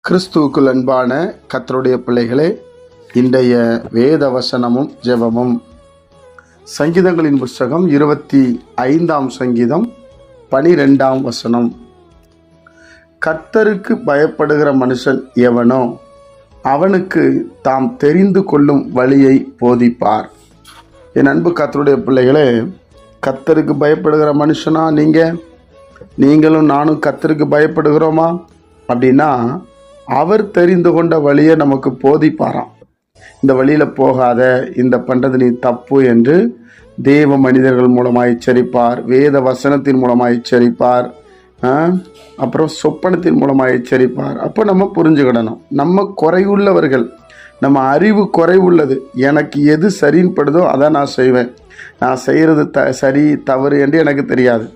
கிறிஸ்துவுக்குள் அன்பான கர்த்தருடைய பிள்ளைகளே, இன்றைய வேத வசனமும் ஜெபமும் சங்கீதங்களின் புஸ்தகம் 25ஆம் சங்கீதம் 12ஆம் வசனம். கர்த்தருக்கு பயப்படுகிற மனுஷன் எவனோ அவனுக்கு தாம் தெரிந்து கொள்ளும் வழியை போதிப்பார். என் அன்பு கர்த்தருடைய பிள்ளைகளே, கர்த்தருக்கு பயப்படுகிற மனுஷனா நீங்களும் நானும் கர்த்தருக்கு பயப்படுகிறோமா அப்படின்னா அவர் தெரிந்து கொண்ட வழியை நமக்கு போதிப்பாராம். இந்த வழியில் போகாத, இந்த பண்ணுறது நீ தப்பு என்று தேவ மனிதர்கள் மூலமாக எச்சரிப்பார், வேத வசனத்தின் மூலமாக எச்சரிப்பார், அப்புறம் சொப்பனத்தின் மூலமாக எச்சரிப்பார். அப்போ நம்ம புரிஞ்சுக்கிடணும், நம்ம குறைவுள்ளவர்கள், நம்ம அறிவு குறைவுள்ளது. எனக்கு எது சரின்னு படுதோ அதை நான் செய்வேன், நான் செய்கிறது சரி தவறு என்று எனக்கு தெரியாது.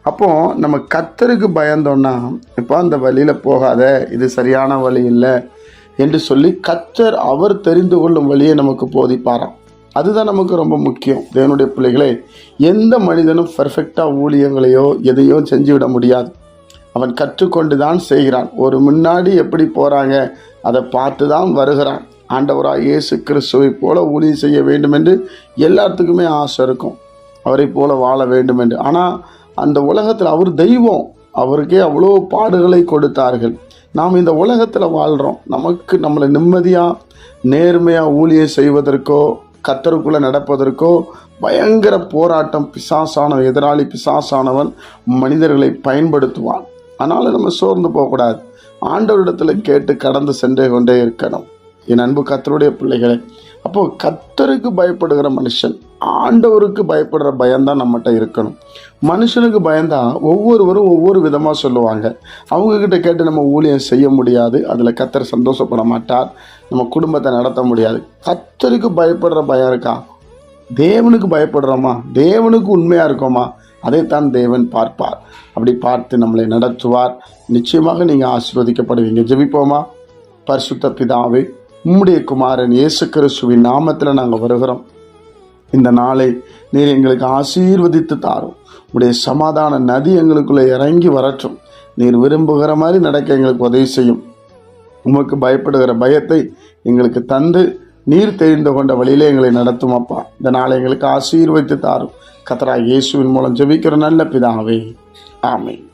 அப்போது நம்ம கர்த்தருக்கு பயந்தோன்னா, இப்போ அந்த வழியில் போகாத, இது சரியான வழி இல்லை என்று சொல்லி கர்த்தர் அவர் தெரிந்து கொள்ளும் வழியை நமக்கு போதிப்பாராம். அதுதான் நமக்கு ரொம்ப முக்கியம். தேவனுடைய பிள்ளைகளே, எந்த மனிதனும் பர்ஃபெக்டாக ஊழியங்களையோ எதையோ செஞ்சு விட முடியாது. அவன் கற்றுக்கொண்டு தான் செய்கிறான். ஒரு முன்னாடி எப்படி போகிறாங்க அதை பார்த்து தான் வருகிறான். ஆண்டவராக இயேசு கிறிஸ்துவை போல ஊழியம் செய்ய வேண்டும் என்று எல்லாத்துக்குமே ஆசை இருக்கும், அவரை போல வாழ வேண்டும் என்று. ஆனால் அந்த உலகத்தில் அவர் தெய்வம், அவருக்கே அவ்வளோ பாடுகளை கொடுத்தார்கள். நாம் இந்த உலகத்தில் வாழ்கிறோம். நம்மளை நிம்மதியாக நேர்மையாக ஊழியம் செய்வதற்கோ கர்த்தருக்குள்ளே நடப்பதற்கோ பயங்கர போராட்டம். எதிராளி பிசாசானவன் மனிதர்களை பயன்படுத்துவான். ஆனாலும் நம்ம சோர்ந்து போகக்கூடாது. ஆண்டவரிடத்தில் கேட்டு கடந்து சென்றே கொண்டே இருக்கணும். என் அன்பு கர்த்தருடைய பிள்ளைகளே, அப்போது கர்த்தருக்கு பயப்படுகிற மனுஷன், ஆண்டவருக்கு பயப்படுற பயம்தான் நம்மகிட்ட இருக்கணும். மனுஷனுக்கு பயந்தா ஒவ்வொருவரும் ஒவ்வொரு விதமாக சொல்லுவாங்க. அவங்கக்கிட்ட கேட்டு நம்ம ஊழியம் செய்ய முடியாது, அதில் கர்த்தர் சந்தோஷப்பட மாட்டார், நம்ம குடும்பத்தை நடத்த முடியாது. கர்த்தருக்கு பயப்படுற பயம் இருக்கா? தேவனுக்கு பயப்படுறோமா? தேவனுக்கு உண்மையாக இருக்கோமா? அதைத்தான் தேவன் பார்ப்பார். அப்படி பார்த்து நம்மளை நடத்துவார். நிச்சயமாக நீங்கள் ஆசீர்வதிக்கப்படுவீங்க. ஜெபிப்போமா? பரிசுத்த பிதாவே, உம்முடைய குமாரன் இயேசு கிறிஸ்துவின் நாமத்தில் நாங்கள் வருகிறோம். இந்த நாளை நீர் எங்களுக்கு ஆசீர்வதித்து தாரும். உம்முடைய சமாதான நதி எங்களுக்குள்ளே இறங்கி வரட்டும். நீர் விரும்புகிற மாதிரி நடக்க எங்களுக்கு உதவி செய்யும். உமக்கு பயப்படுகிற பயத்தை எங்களுக்கு தந்து நீர் தெரிந்து கொண்ட வழியிலே எங்களை நடத்தும் அப்பா. இந்த நாளை எங்களுக்கு ஆசீர்வதித்து தாரும். கர்த்தராகிய இயேசுவின் மூலம் ஜெபிக்கிற நல்ல பிதாவே, ஆமென்.